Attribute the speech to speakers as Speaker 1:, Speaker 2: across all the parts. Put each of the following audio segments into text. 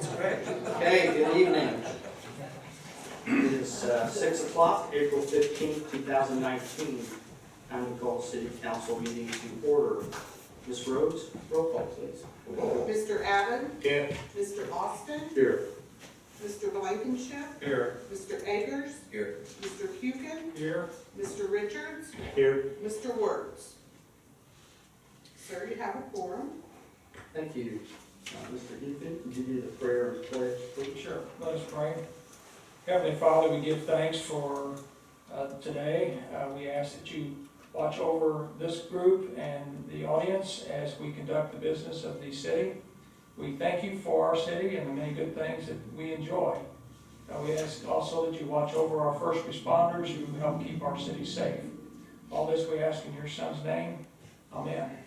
Speaker 1: Okay, good evening. It is 6 o'clock, April 15th, 2019. Time to call City Council meeting to order. Ms. Rhodes, roll call, please.
Speaker 2: Mr. Adams?
Speaker 1: Here.
Speaker 2: Mr. Austin?
Speaker 1: Here.
Speaker 2: Mr. Blankenship?
Speaker 1: Here.
Speaker 2: Mr. Eggers?
Speaker 1: Here.
Speaker 2: Mr. Hukin?
Speaker 1: Here.
Speaker 2: Mr. Richards?
Speaker 1: Here.
Speaker 2: Mr. Wertz? Sir, you have a quorum.
Speaker 1: Thank you. Mr. Ethan, could you do the prayer and pledge, please?
Speaker 3: Sure, let us pray. Heavenly Father, we give thanks for today. We ask that you watch over this group and the audience as we conduct the business of the city. We thank you for our city and the many good things that we enjoy. We ask also that you watch over our first responders who help keep our city safe. All this we ask in your Son's name. Amen.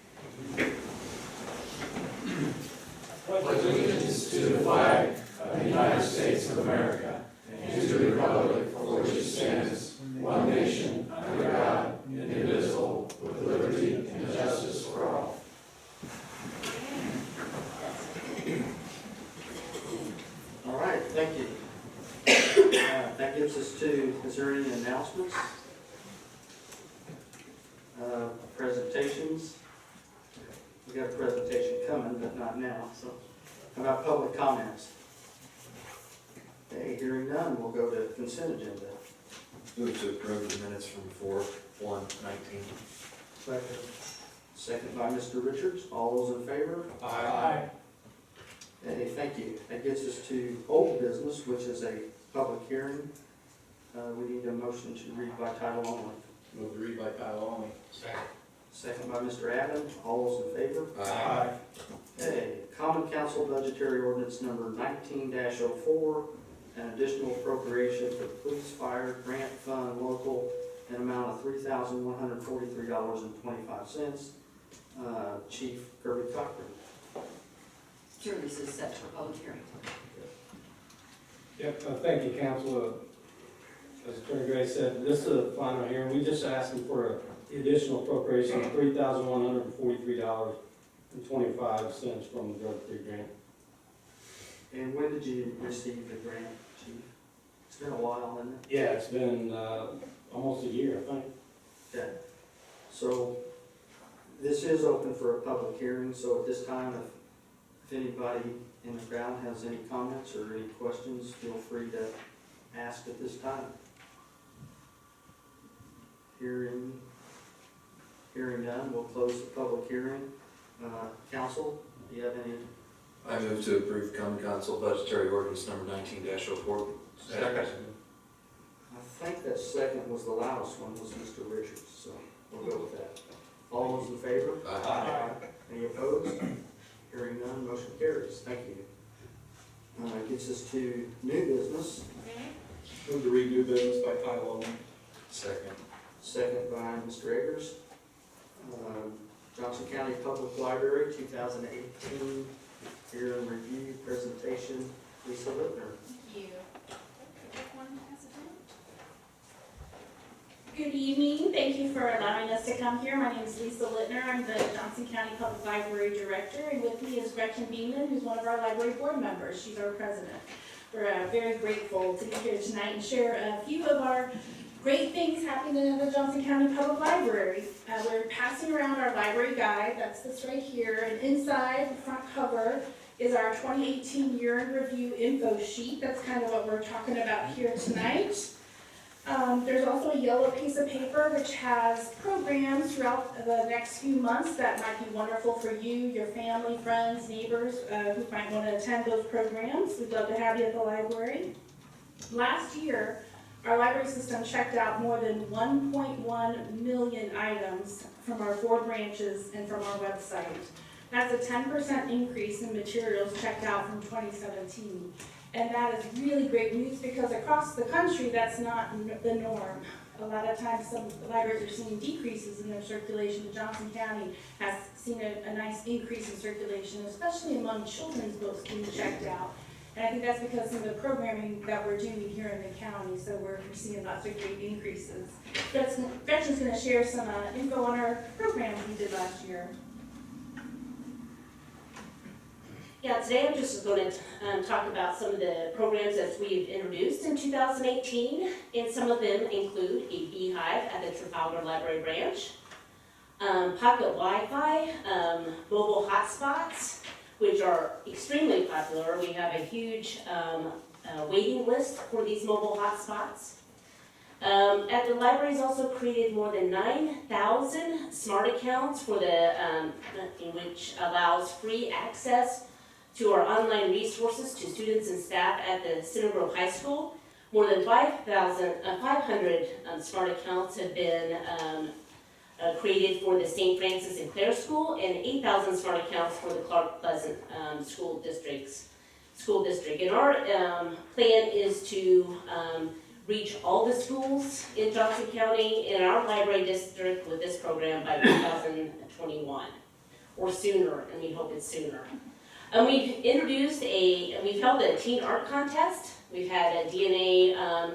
Speaker 4: Pledge allegiance to the flag of the United States of America and to the republic for which it stands, one nation, under God, indivisible, with liberty and justice for all.
Speaker 1: All right, thank you. That gives us to, is there any announcements? Presentations? We got a presentation coming, but not now, so. How about public comments? Okay, hearing none, we'll go to consent agenda.
Speaker 5: Move to approve the minutes from 4/1/19.
Speaker 1: Second by Mr. Richards. All those in favor?
Speaker 3: Aye.
Speaker 1: Okay, thank you. That gets us to old business, which is a public hearing. We need a motion to read by title only.
Speaker 5: Move to read by title only.
Speaker 1: Second by Mr. Adams. All those in favor?
Speaker 3: Aye.
Speaker 1: Okay, Common Council Budgetary Ordinance Number 19-04, an additional appropriation for police fire grant fund local in amount of $3,143.25. Chief Kirby Cochran.
Speaker 6: Sure, this is set for public hearing.
Speaker 7: Yep, thank you, Council. As Attorney Gray said, this is a final hearing. We just asking for the additional appropriation of $3,143.25 from the drug-free grant.
Speaker 1: And when did you receive the grant, Chief? It's been a while, hasn't it?
Speaker 7: Yeah, it's been almost a year, I think.
Speaker 1: Okay. So this is open for a public hearing, so at this time, if anybody in the crowd has any comments or any questions, feel free to ask at this time. Hearing none, we'll close the public hearing. Council, do you have any?
Speaker 5: I move to approve Common Council Budgetary Ordinance Number 19-04.
Speaker 1: Second. I think that second was the loudest one, was Mr. Richards, so we'll go with that. All those in favor?
Speaker 5: Aye.
Speaker 1: Any opposed? Hearing none, motion carries. Thank you. Gets us to new business.
Speaker 4: Move to read new business by title only.
Speaker 5: Second.
Speaker 1: Second by Mr. Eggers. Johnson County Public Library, 2018, year in review presentation, Lisa Littner.
Speaker 8: Thank you. Good evening. Thank you for allowing us to come here. My name is Lisa Littner. I'm the Johnson County Public Library Director, and with me is Gretchen Beeman, who's one of our library board members. She's our president. We're very grateful to be here tonight and share a few of our great things happening in the Johnson County Public Library. We're passing around our library guide. That's this right here. And inside the front cover is our 2018 year in review info sheet. That's kind of what we're talking about here tonight. There's also a yellow piece of paper which has programs throughout the next few months that might be wonderful for you, your family, friends, neighbors who might want to attend those programs. We'd love to have you at the library. Last year, our library system checked out more than 1.1 million items from our 4 branches and from our website. That's a 10% increase in materials checked out from 2017. And that is really great news because across the country, that's not the norm. A lot of times, some libraries are seeing decreases in their circulation. Johnson County has seen a nice increase in circulation, especially among children's books being checked out. And I think that's because of the programming that we're doing here in the county, so we're seeing lots of great increases. Gretchen's going to share some info on our programs we did last year.
Speaker 9: Yeah, today I'm just going to talk about some of the programs that we've introduced in 2018, and some of them include a beehive at the Trafalgar Library branch, pocket Wi-Fi, mobile hotspots, which are extremely popular. We have a huge waiting list for these mobile hotspots. At the library's also created more than 9,000 smart accounts for in which allows free access to our online resources to students and staff at the Center Grove High School. More than 500 smart accounts have been created for the St. Francis and Clare School, and 8,000 smart accounts for the Clark Pleasant School District. And our plan is to reach all the schools in Johnson County in our library district with this program by 2021, or sooner, and we hope it's sooner. We've held a teen art contest. We've had a DNA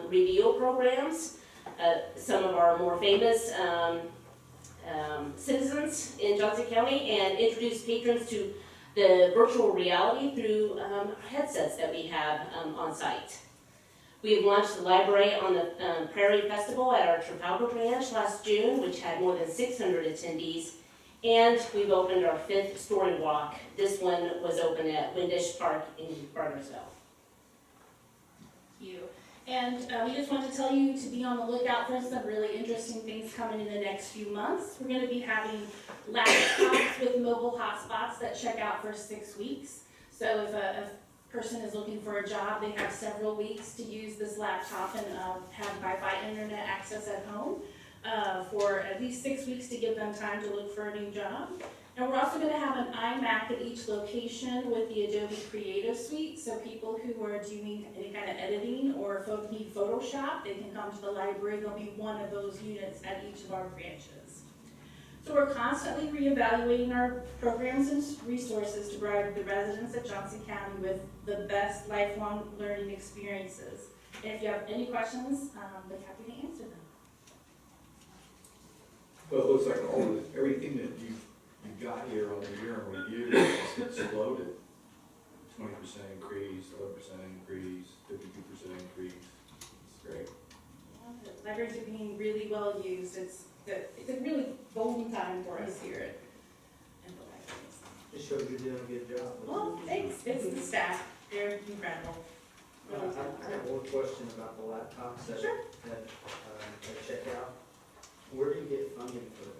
Speaker 9: reveal programs. Some of our more famous citizens in Johnson County, and introduced patrons to the virtual reality through headsets that we have on site. We have launched the library on the Prairie Festival at our Trafalgar branch last June, which had more than 600 attendees. And we've opened our 5th story walk. This one was open at Windish Park in Barnersville.
Speaker 8: Thank you. And we just want to tell you to be on the lookout for some really interesting things coming in the next few months. We're going to be having laptops with mobile hotspots that check out for 6 weeks. So if a person is looking for a job, they have several weeks to use this laptop and have Wi-Fi internet access at home for at least 6 weeks to give them time to look for a new job. And we're also going to have an iMac at each location with the Adobe Creative Suite, so people who are doing any kind of editing or need Photoshop, they can come to the library. There'll be one of those units at each of our branches. So we're constantly reevaluating our programs and resources to provide the residents of Johnson County with the best lifelong learning experiences. And if you have any questions, I'm happy to answer them.
Speaker 4: Well, it looks like everything that you've got here on the year in review has exploded. 20% increase, 11% increase, 52% increase. It's great.
Speaker 8: The libraries are being really well used. It's a really golden time for us here at the libraries.
Speaker 1: It shows you're doing a good job.
Speaker 8: Well, thanks. It's the staff. They're incredible.
Speaker 1: I have one question about the laptops that check out. Where do you get funding for that?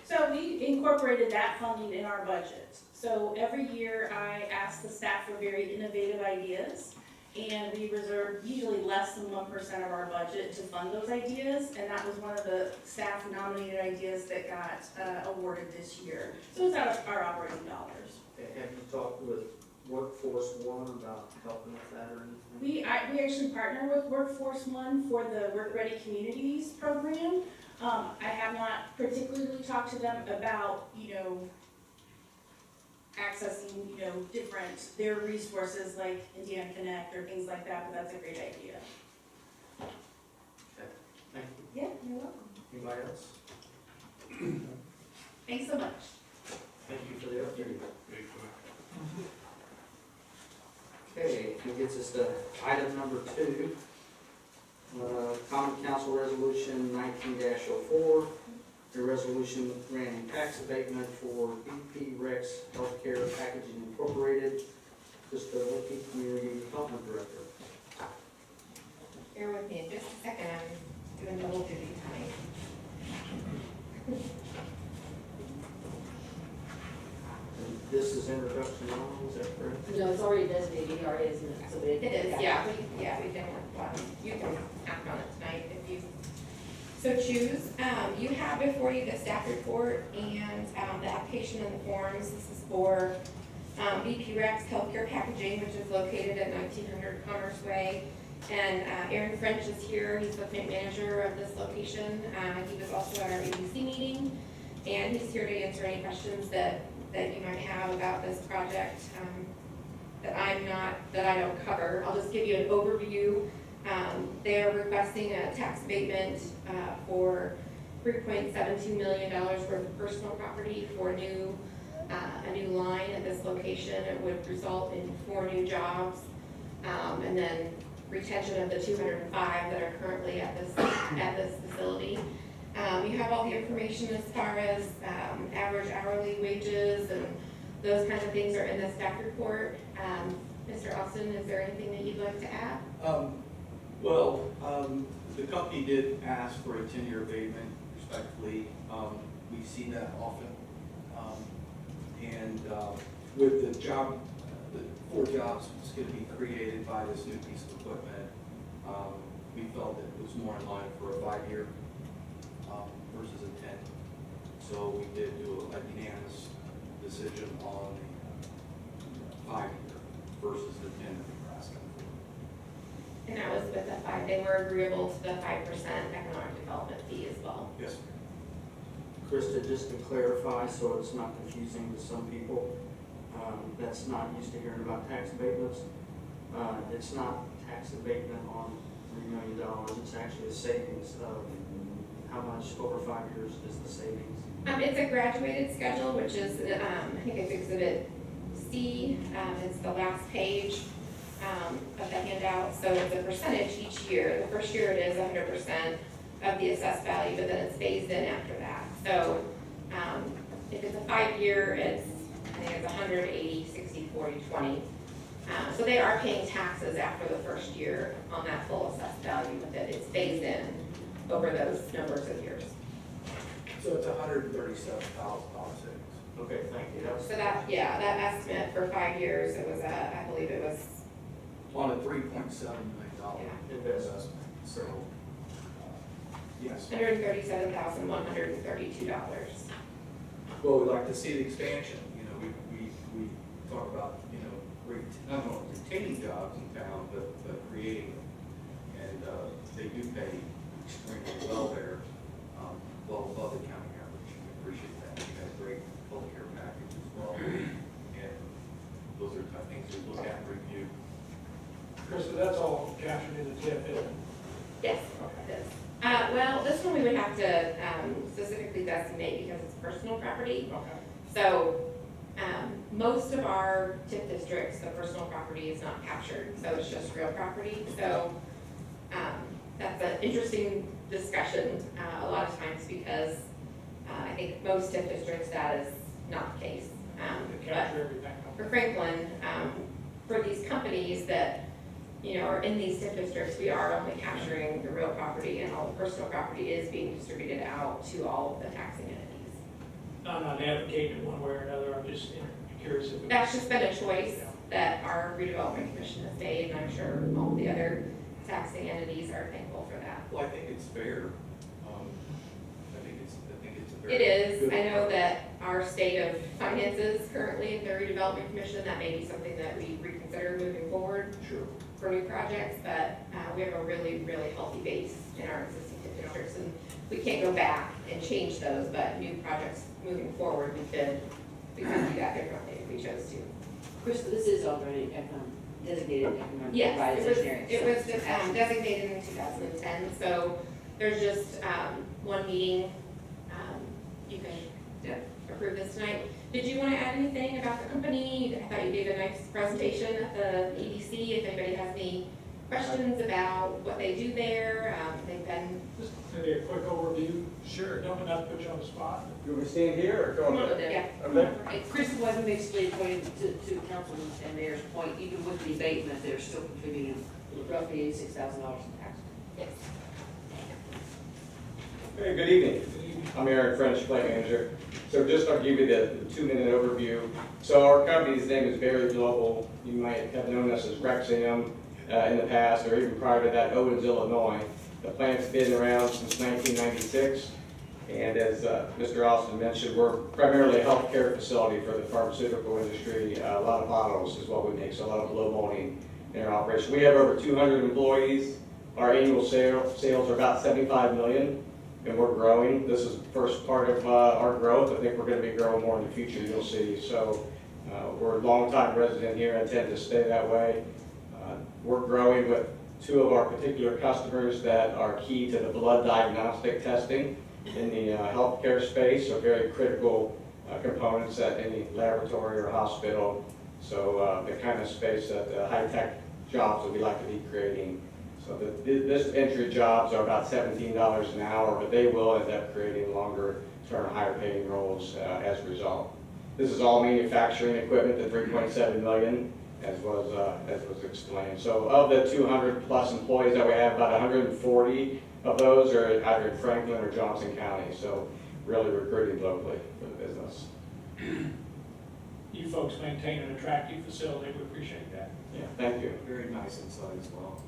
Speaker 8: So we incorporated that funding in our budget. So every year I ask the staff for very innovative ideas, and we reserve usually less than 1% of our budget to fund those ideas, and that was one of the staff nominated ideas that got awarded this year. So it's out of our operating dollars.
Speaker 1: Have you talked with Workforce One about helping with that or anything?
Speaker 8: We actually partner with Workforce One for the Work Ready Communities program. I have not particularly talked to them about, accessing, their resources like Indiana Connect or things like that, but that's a great idea.
Speaker 1: Okay, thank you.
Speaker 8: Yeah, you're welcome.
Speaker 1: Anybody else?
Speaker 8: Thanks so much.
Speaker 1: Thank you for the update. Okay, that gets us to item number 2. Common Council Resolution 19-04, a resolution granting tax abatement for BP Rex Healthcare Packaging Incorporated. Krista Wilkie, Community Development Director.
Speaker 2: Bear with me just a second, I'm doing double duty tonight.
Speaker 1: This is introduction only, is that correct?
Speaker 6: No, it's already designated, it already isn't it? So
Speaker 2: It is, yeah, we can, you can act on it tonight if you so choose. You have before you the staff report and the application and the forms. This is for BP Rex Healthcare Packaging, which is located at 1900 Commerce Way. And Aaron French is here, he's the plant manager of this location. He was also at our ABC meeting, and he's here to answer any questions that you might have about this project that I don't cover. I'll just give you an overview. They're requesting a tax abatement for $3.72 million worth of personal property for new a new line at this location. It would result in 4 new jobs, and then retention of the 205 that are currently at this facility. You have all the information as far as average hourly wages and those kinds of things are in the staff report. Mr. Austin, is there anything that you'd like to add?
Speaker 10: The company did ask for a 10-year abatement, respectfully. We see that often. With the job, the 4 jobs that's going to be created by this new piece of equipment, we felt that it was more in line for a 5-year versus a 10. So we did do a unanimous decision on the 5-year versus the 10 that we were asking for.
Speaker 2: And that was with the 5, they were agreeable to the 5% economic development fee as well.
Speaker 10: Yes.
Speaker 1: Krista, just to clarify, so it's not confusing to some people, that's not used to hearing about tax abatements. It's not tax abatement on $3 million, it's actually a savings of how much over 5 years is the savings?
Speaker 2: It's a graduated schedule, which is, I think it's Exhibit C. It's the last page of the handout. So it's a percentage each year. The first year it is 100% of the assessed value, but then it's phased in after that. So if it's a 5-year, I think it's 100, 80, 60, 40, 20. So they are paying taxes after the first year on that full assessed value, but that it's phased in over those numbers of years.
Speaker 10: So it's $137,000 savings.
Speaker 1: Okay, thank you.
Speaker 2: So that, yeah, that estimate for 5 years, it was, I believe it was,
Speaker 10: On a $3.7 million investment. So, yes.
Speaker 2: $137,132.
Speaker 10: Well, we'd like to see the expansion. You know, we talk about, not only retaining jobs in town, but creating them. And they do pay extremely well there, well above the county average. We appreciate that. We have a great healthcare package as well. And those are the type of things we look at and review.
Speaker 3: Krista, that's all captured in the TIF, isn't it?
Speaker 2: Yes, it is. Well, this one we would have to specifically designate because it's personal property.
Speaker 3: Okay.
Speaker 2: So most of our TIF districts, the personal property is not captured, so it's just real property. So that's an interesting discussion a lot of times because I think most TIF districts that is not the case.
Speaker 3: They capture everything.
Speaker 2: For Franklin, for these companies that are in these TIF districts, we are only capturing the real property and all the personal property is being distributed out to all of the taxing entities.
Speaker 3: I'm not advocating one way or another, I'm just curious if.
Speaker 2: That's just been a choice that our redevelopment commission has made, and I'm sure all the other taxing entities are thankful for that.
Speaker 10: Well, I think it's fair. I think it's a very
Speaker 2: It is,
Speaker 10: good
Speaker 2: I know
Speaker 10: approach.
Speaker 2: that our state of finances currently in the redevelopment commission, that may be something that we reconsider moving forward
Speaker 10: Sure.
Speaker 2: for new projects, but we have a really, really healthy base in our existing TIF districts, and we can't go back and change those, but new projects moving forward, we could do that differently if we chose to.
Speaker 6: Krista, this is already designated economic
Speaker 2: Yes,
Speaker 6: advised engineering.
Speaker 2: it was designated in 2010, so there's just one meeting. You can approve this tonight. Did you want to add anything about the company? I thought you gave a nice presentation at the EDC. If anybody has any questions about what they do there, they've been.
Speaker 3: Just maybe a quick overview.
Speaker 4: Sure.
Speaker 3: Don't have to put you on the spot.
Speaker 4: You want me to stand here or go?
Speaker 6: Over there.
Speaker 2: Yeah.
Speaker 4: Okay.
Speaker 6: Krista wasn't basically pointing to Councilman and Mayor's point, even with the abatement, they're still contributing roughly $86,000 in tax.
Speaker 2: Yes.
Speaker 11: Hey, good evening. I'm Aaron French, plant manager. So just I'll give you the 2-minute overview. So our company's name is Berry Global. You might have known us as Rexium in the past, or even prior to that, Owens, Illinois. The plant's been around since 1996. And as Mr. Austin mentioned, we're primarily a healthcare facility for the pharmaceutical industry. A lot of bottles is what we make, so a lot of blow molding in our operation. We have over 200 employees. Our annual sales are about $75 million. And we're growing. This is the first part of our growth. I think we're going to be growing more in the future, you'll see. So we're a long-time resident here, intend to stay that way. We're growing with 2 of our particular customers that are key to the blood diagnostic testing in the healthcare space, so very critical components at any laboratory or hospital. So the kind of space that high-tech jobs that we like to be creating. So this entry jobs are about $17 an hour, but they will end up creating longer-term, higher-paying roles as a result. This is all manufacturing equipment, the $3.7 million, as was explained. So of the 200-plus employees that we have, about 140 of those are either in Franklin or Johnson County. So really recruiting locally for the business.
Speaker 3: You folks maintain an attractive facility, we appreciate that.
Speaker 11: Yeah, thank you.
Speaker 10: Very nice inside as well.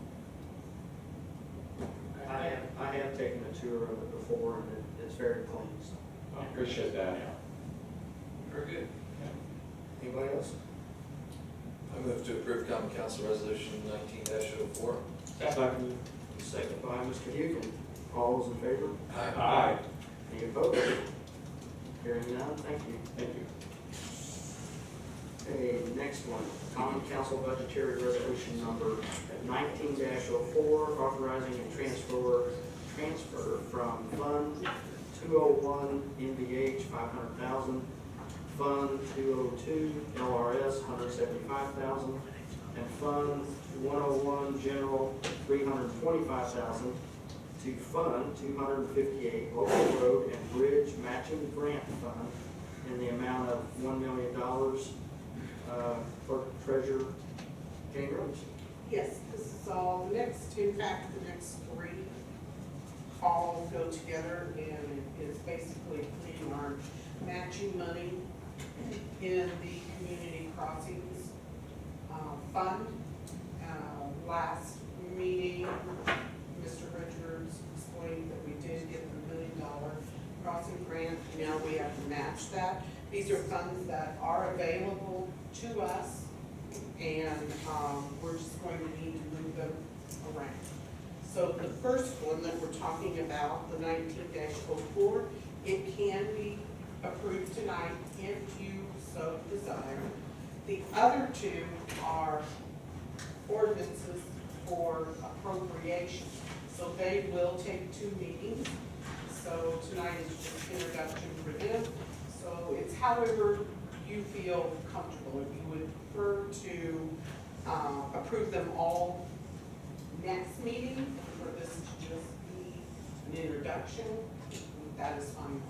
Speaker 1: I have taken a tour of it before, and it's very clean, so.
Speaker 11: I appreciate that.
Speaker 10: Very good.
Speaker 1: Anybody else?
Speaker 5: I move to approve common council resolution 19-04.
Speaker 7: Second.
Speaker 1: Second by Mr. Hukin. All those in favor?
Speaker 3: Aye.
Speaker 1: Any opposed? Hearing none, thank you.
Speaker 11: Thank you.
Speaker 1: Okay, next one, common council budgetary resolution number 19-04, authorizing a transfer from Fund 201 NVH 500,000, Fund 202 LRS 175,000, and Fund 101 General 325,000 to Fund 258 Local Road and Bridge Matching Grant Fund in the amount of $1 million. Clerk Treasurer Jane Rhodes.
Speaker 12: Yes, this is all, the next, in fact, the next three all go together, and it is basically putting our matching money in the community crossings fund. Last meeting, Mr. Richards explained that we did get the $1 million crossing grant. Now we have to match that. These are funds that are available to us, and we're just going to need to move them around. So the first one that we're talking about, the 19-04, it can be approved tonight if you so desire. The other two are ordinances for appropriation, so they will take 2 meetings. So tonight is just introduction for them. So it's however you feel comfortable. If you would prefer to approve them all next meeting, or this to just be an introduction, that is fine.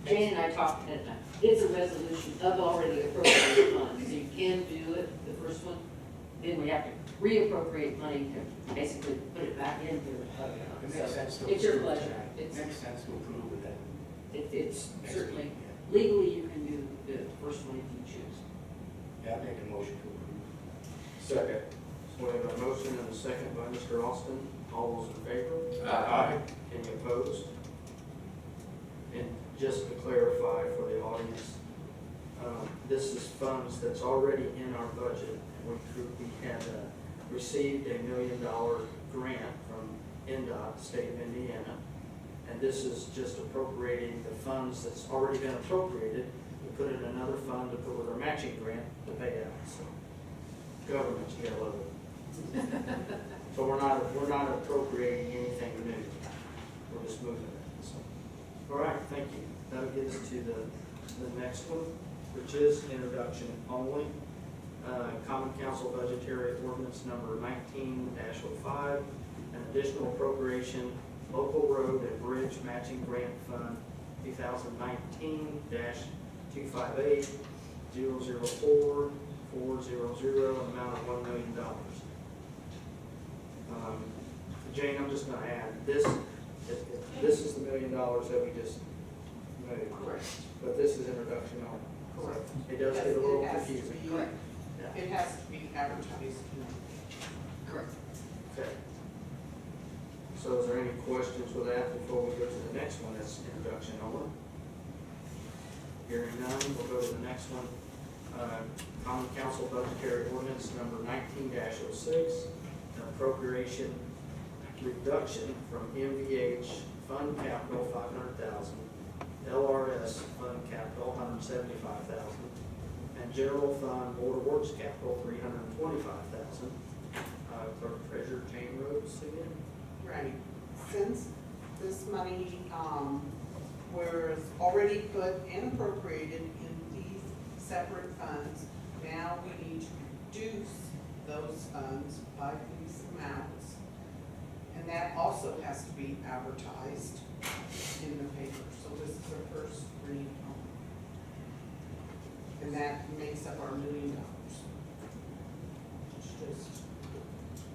Speaker 6: Jane and I talked, and it's a resolution of already appropriated funds, so you can do it, the first one, then we have to reappropriate money to basically put it back into it.
Speaker 10: It makes sense to
Speaker 6: It's your
Speaker 10: approve
Speaker 6: pleasure.
Speaker 10: tonight. It
Speaker 6: It's,
Speaker 10: makes sense to approve with that.
Speaker 6: it's
Speaker 10: next
Speaker 6: certainly,
Speaker 10: week,
Speaker 6: legally you can do the first one if you choose.
Speaker 10: yeah. I make a motion to approve.
Speaker 11: Second.
Speaker 1: So we have a motion and a second by Mr. Austin. All those in favor?
Speaker 5: Aye.
Speaker 1: Any opposed? And just to clarify for the audience, this is funds that's already in our budget. We had received a $1 million grant from NDOT, State of Indiana, and this is just appropriating the funds that's already been appropriated to put in another fund to put with our matching grant to pay out. So, government, you gotta love it. So we're not appropriating anything new. We're just moving it. So, all right, thank you. That'll get us to the next one, which is introduction only. Common Council Budgetary Ordinance number 19-05, an additional appropriation, Local Road and Bridge Matching Grant Fund 2019-258 004 400, an amount of $1 million. Jane, I'm just gonna add, this is the $1 million that we just made.
Speaker 12: Correct.
Speaker 1: But this is introduction only.
Speaker 12: Correct.
Speaker 1: It does get a little
Speaker 12: It has to
Speaker 1: confusing.
Speaker 12: be-
Speaker 6: Correct.
Speaker 1: Yeah.
Speaker 12: It has to be advertised.
Speaker 6: Correct.
Speaker 1: Okay. So is there any questions with that before we go to the next one, that's introduction only? Hearing none, we'll go to the next one. Common Council Budgetary Ordinance number 19-06, an appropriation reduction from MVH Fund Capital 500,000, LRS Fund Capital 175,000, and General Fund Board of Works Capital 325,000. Clerk Treasurer Jane Rhodes again.
Speaker 12: Right. Since this money whereas already put and appropriated in these separate funds, now we need to reduce those funds by these amounts. And that also has to be advertised in the paper, so this is our first read on it. And that makes up our $1 million. It's just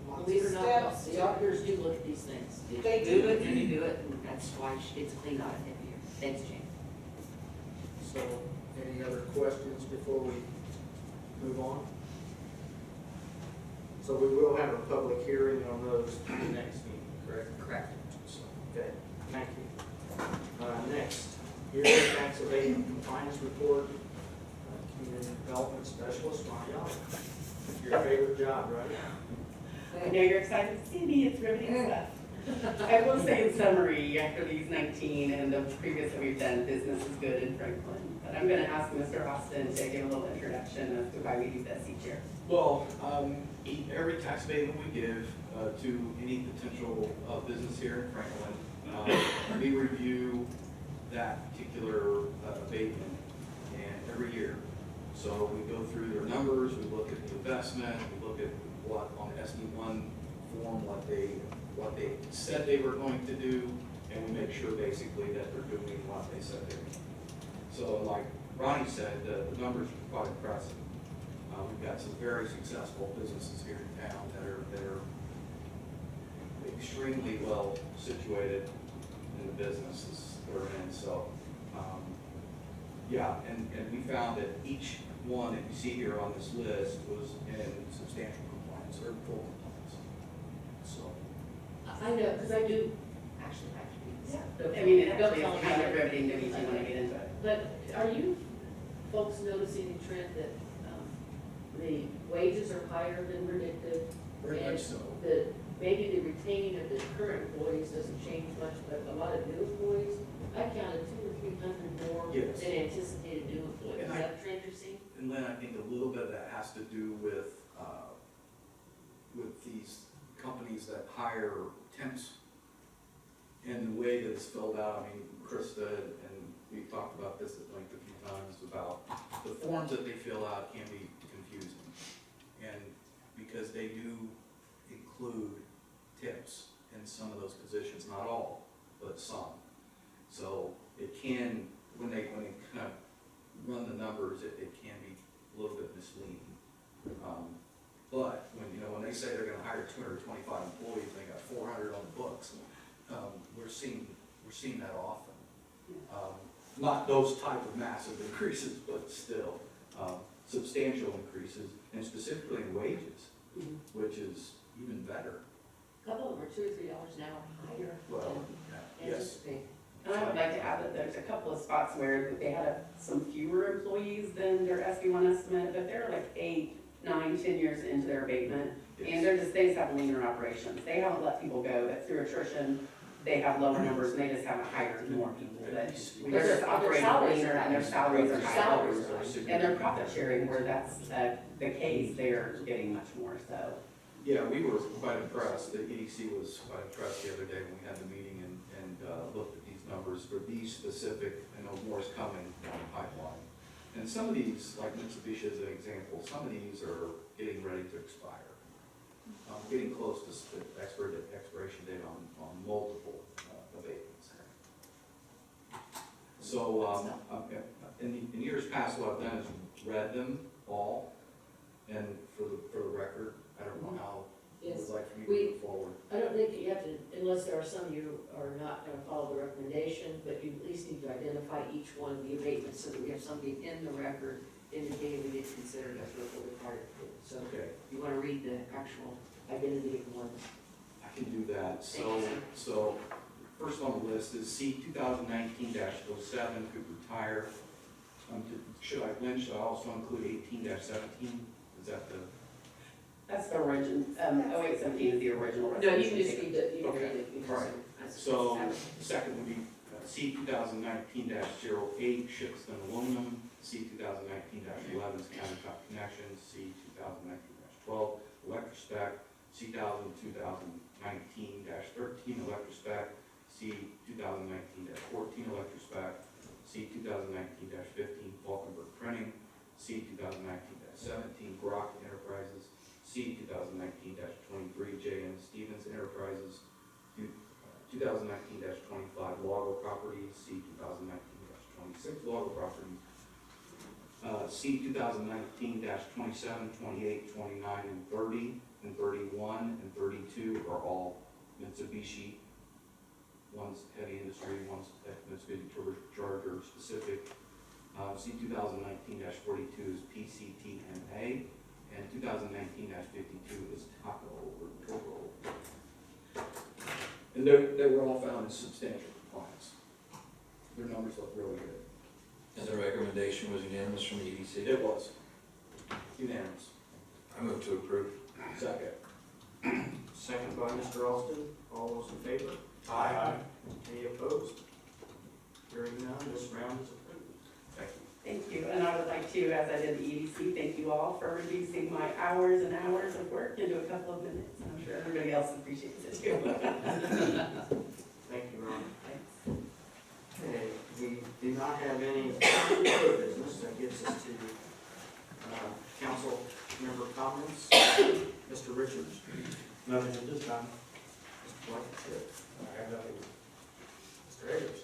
Speaker 12: lots
Speaker 6: Believe it
Speaker 12: of
Speaker 6: or not,
Speaker 12: steps.
Speaker 6: the auditors do look at these things.
Speaker 12: They
Speaker 6: You do
Speaker 12: do.
Speaker 6: it, and you do it, and that's why it's a clean audit every year. Thanks, Jane.
Speaker 1: So, any other questions before we move on? So we will have a public hearing on those next meeting, correct?
Speaker 6: Correct.
Speaker 1: So, okay, thank you. Next, yearly tax abatement compliance report, community development specialist, Mariana. Your favorite job, right?
Speaker 13: I know you're excited to see me, it's riveting stuff. I will say in summary, after these 19 and the previous that we've done, business is good in Franklin. But I'm gonna ask Mr. Austin to give a little introduction as to why we do this each year.
Speaker 10: Well, every tax abatement we give to any potential business here in Franklin, we review that particular abatement and every year. So we go through their numbers, we look at the investment, we look at what on the SB1 form, what they said they were going to do, and we make sure basically that they're doing what they said they were doing. So like Ronnie said, the numbers are quite impressive. We've got some very successful businesses here in town that are extremely well situated in the businesses they're in. So, yeah, and we found that each one that you see here on this list was in substantial compliance or full compliance. So,
Speaker 6: I know, because I do actually like these.
Speaker 13: I mean, it actually is kind of riveting to me too when I get into it.
Speaker 6: But are you folks noticing a trend that the wages are higher than predicted?
Speaker 10: very much so.
Speaker 6: Maybe the retaining of the current employees doesn't change much, but a lot of new employees, I counted 200 or 300 more
Speaker 10: Yes.
Speaker 6: than anticipated new employees.
Speaker 10: And
Speaker 6: Is that a trend you're seeing?
Speaker 10: And Lynn, I think a little bit of that has to do with these companies that hire temps and the way that it's filled out. I mean, Krista and we talked about this at length a few times about the forms that they fill out can be confusing. And because they do include tips in some of those positions, not all, but some. So it can, when they kind of run the numbers, it can be a little bit misleading. But when they say they're gonna hire 225 employees, and they got 400 on the books, we're seeing that often. Not those type of massive increases, but still, substantial increases, and specifically in wages, which is even better.
Speaker 6: A couple of them are $2 or $3 an hour higher
Speaker 10: Well,
Speaker 6: than
Speaker 10: yes.
Speaker 6: anticipated.
Speaker 13: And I would like to add that there's a couple of spots where they had some fewer employees than their SB1 estimate, but they're like 8, 9, 10 years into their abatement. And they just have leaner operations. They haven't let people go, but through attrition, they have lower numbers and they just haven't hired more people. But they're just operating leaner and their salaries are higher.
Speaker 6: Salaries are
Speaker 13: And their profit sharing, where that's the case, they're getting much more, so.
Speaker 10: Yeah, we were quite impressed. The EDC was quite impressed the other day when we had the meeting and looked at these numbers for these specific, I know more is coming down the pipeline. And some of these, like Mitsubishi as an example, some of these are getting ready to expire. Getting close to the expiration date on multiple abatements. So, in years past, what I've done is read them all, and for the record, I don't know how you
Speaker 6: Yes.
Speaker 10: would like for me to move forward.
Speaker 6: I don't think that you have to, unless there are some you are not going to follow the recommendation, but you at least need to identify each one of the abatements so that we have something in the record indicating we did consider it as what we're required to do. So
Speaker 10: Okay,
Speaker 6: you want to read the actual identity of one.
Speaker 10: I can do that.
Speaker 6: Thank you, sir.
Speaker 10: So first on the list is C 2019-07, could retire. Should I also include 18-17? Is that the?
Speaker 13: That's the original, 0817 is the original
Speaker 6: No, you
Speaker 13: resolution.
Speaker 6: can just read it, you can
Speaker 10: Okay,
Speaker 6: read it. You can
Speaker 10: all right.
Speaker 6: just-
Speaker 10: So the second would be C 2019-08, ships and aluminum, C 2019-11 is countertop connections, C 2019-12 electrospec, C 2019-13 electrospec, C 2019-14 Electrospec, C 2019-15 Falkenberg Printing, C 2019-17 Brock Enterprises, C 2019-23 J.M. Stevens Enterprises, 2019-25 Lago Properties, C 2019-26 Lago Properties, C 2019-27, 28, 29, and 30, and 31, and 32 are all Mitsubishi. One's heavy industry, one's Mitsubishi Charger specific. C 2019-42 is PCTMA, and 2019-52 is Taco or Toro. And they were all found in substantial compliance. Their numbers look really good.
Speaker 5: And the recommendation was unanimous from the EDC?
Speaker 10: It was unanimous.
Speaker 5: I move to approve.
Speaker 10: Second.
Speaker 1: Second by Mr. Austin. All those in favor?
Speaker 10: Aye.
Speaker 1: Any opposed? Hearing none, this round is approved.
Speaker 10: Thank you.
Speaker 13: Thank you, and I would like to, as I did the EDC, thank you all for reducing my hours and hours of work into a couple of minutes. I'm sure everybody else appreciates it too.
Speaker 1: Thank you, Ron.
Speaker 13: Thanks.
Speaker 1: Okay, we do not have any other business. That gets us to council member comments. Mr. Richards.
Speaker 7: Nothing at this time.
Speaker 1: Mr. White.
Speaker 7: I have nothing. Mr. Ayers.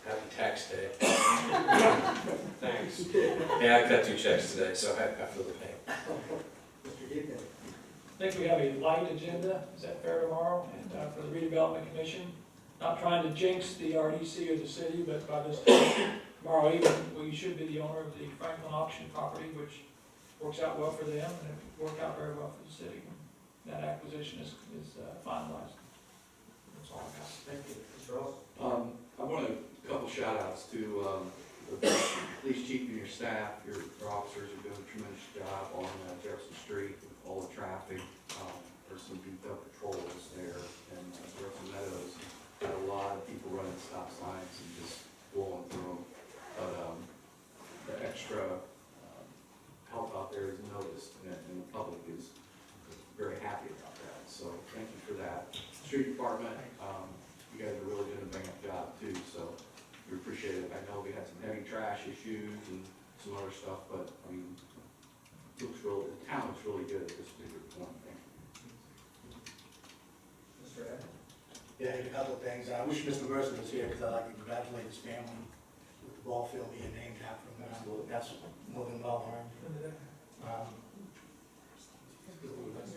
Speaker 5: Happy tax day.
Speaker 7: Thanks.
Speaker 5: Yeah, I got 2 checks today, so I feel the pain.
Speaker 1: Mr. Dugan.
Speaker 3: I think we have a light agenda, is that fair tomorrow, and for the redevelopment commission? Not trying to jinx the RDC or the city, but by this time, tomorrow evening, we should be the owner of the Franklin auction property, which works out well for them, and it worked out very well for the city. That acquisition is finalized. That's all I got.
Speaker 1: Thank you. Mr. Ross.
Speaker 10: I want a couple shout outs to the police chief and your staff. Your officers are doing a tremendous job on Jefferson Street with all the traffic. There's some beefed up patrols there, and Jefferson Meadows, got a lot of people running stop signs and just blowing through them. But the extra help out there is noticed, and the public is very happy about that. So thank you for that. Street department, you guys are really doing a bang-up job too, so we appreciate it. I know we had some heavy trash issues and some other stuff, but I mean, it looks really, the town looks really good at this particular point. Thank you.
Speaker 1: Mr. Evans.
Speaker 14: Yeah, a couple of things. I wish Mr. Mercer was here because I'd like to congratulate his family with the ball field being named after him. That's more than well earned. Yeah. Well, that's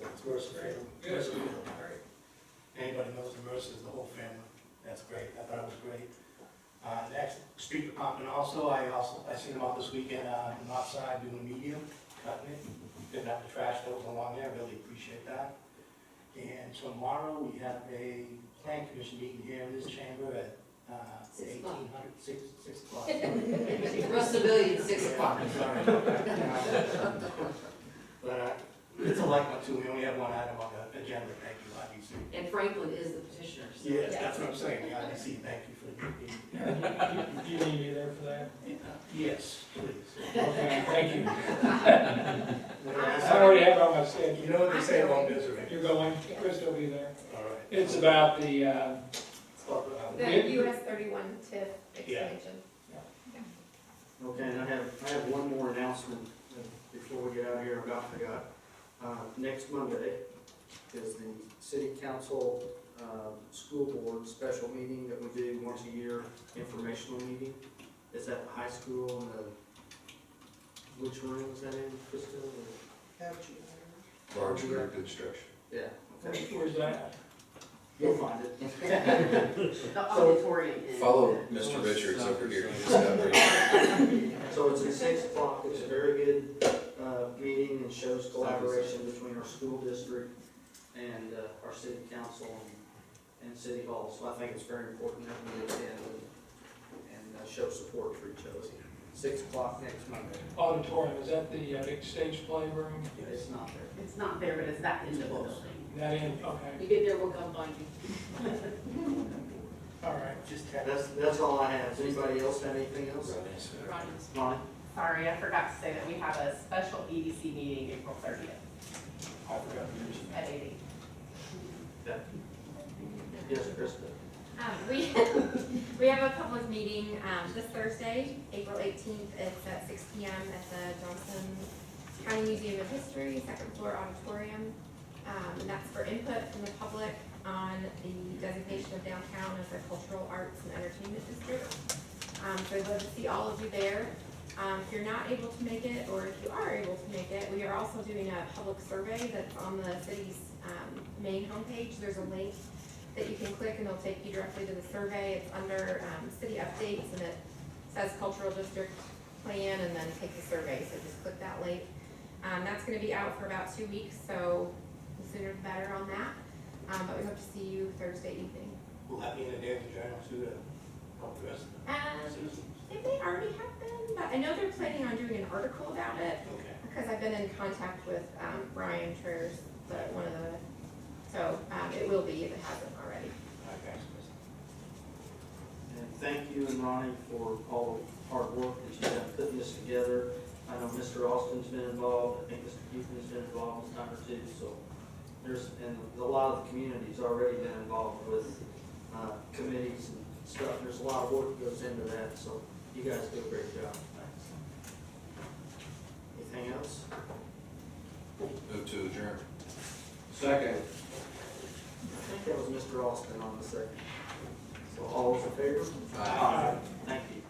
Speaker 14: it's Mercer Field. Mercer Field. Anybody knows the Mercers, the whole family. That's great. I thought it was great. Next, street department also. I seen them out this weekend on the north side doing medium, cutting it, getting out the trash that was along there. Really appreciate that. And tomorrow we have a plan commission meeting here in this chamber at 6 o'clock.
Speaker 6: Russ Civilian, 6 o'clock.
Speaker 14: Sorry. But it's a light one too. We only have one item on the agenda. Thank you, IDC.
Speaker 6: And Franklin is the petitioner. So
Speaker 14: Yes, that's what I'm saying. The IDC, thank you for the
Speaker 3: You need me there for that?
Speaker 14: Yes, please.
Speaker 3: Okay, thank you. I already have it on my schedule.
Speaker 14: You know what they say about misery.
Speaker 3: You're going, Chris will be there.
Speaker 14: All right.
Speaker 3: It's about the,
Speaker 2: The US 31 TIF expansion.
Speaker 1: Okay, and I have one more announcement before we get out of here. I about forgot. Next Monday is the city council, school board special meeting that we do once a year, informational meeting. It's at the high school in the, which room is that in, Krista?
Speaker 12: Have you?
Speaker 5: Large group instruction.
Speaker 1: Yeah, okay.
Speaker 3: where's that?
Speaker 1: You'll find it.
Speaker 13: The auditorium is.
Speaker 5: Follow Mr. Richards over here. He just got very-
Speaker 1: So it's at 6 o'clock. It's a very good meeting and shows collaboration between our school district and our city council and city hall. So I think it's very important that we attend and show support for each other. 6 o'clock next Monday.
Speaker 3: Auditorium, is that the big stage playroom?
Speaker 1: It's not there.
Speaker 13: It's not there, but it's that end of the building.
Speaker 3: That in, okay,
Speaker 6: You get there, we'll come find you.
Speaker 3: all right.
Speaker 14: Just
Speaker 1: That's all I have. Does anybody else have anything else?
Speaker 6: Ronnie's.
Speaker 1: Lonnie?
Speaker 13: Sorry, I forgot to say that we have a special EDC meeting April 30th
Speaker 3: I forgot to mention.
Speaker 13: at 8.
Speaker 1: Yes, Krista?
Speaker 2: We have a public meeting, this Thursday, April 18th. It's at 6 PM at the Johnson County Museum of History, second floor auditorium. And that's for input from the public on the designation of downtown as a cultural arts and entertainment district. So I'd love to see all of you there. If you're not able to make it, or if you are able to make it, we are also doing a public survey that's on the city's main homepage. There's a link that you can click and it'll take you directly to the survey. It's under city updates and it says cultural district plan and then take the survey, so just click that link. That's gonna be out for about 2 weeks, so the sooner the better on that. But we hope to see you Thursday evening.
Speaker 14: Will that be in the Daily Journal too, to help the rest of the citizens?
Speaker 2: If they already have been, but I know they're planning on doing an article about it,
Speaker 14: Okay.
Speaker 2: because I've been in contact with Brian Trers, one of the, so it will be if it hasn't already.
Speaker 14: All right, thanks, Chris.
Speaker 1: And thank you and Ronnie for all the hard work that you have putting this together. I know Mr. Austin's been involved, I think Mr. Keefan's been involved a time or two, so and a lot of the community's already been involved with committees and stuff. There's a lot of work that goes into that, so you guys do a great job. Thanks. Anything else?
Speaker 5: Move to adjourn.
Speaker 11: Second.
Speaker 1: I think that was Mr. Austin on the second. So all those in favor?
Speaker 5: Aye.
Speaker 1: Thank you.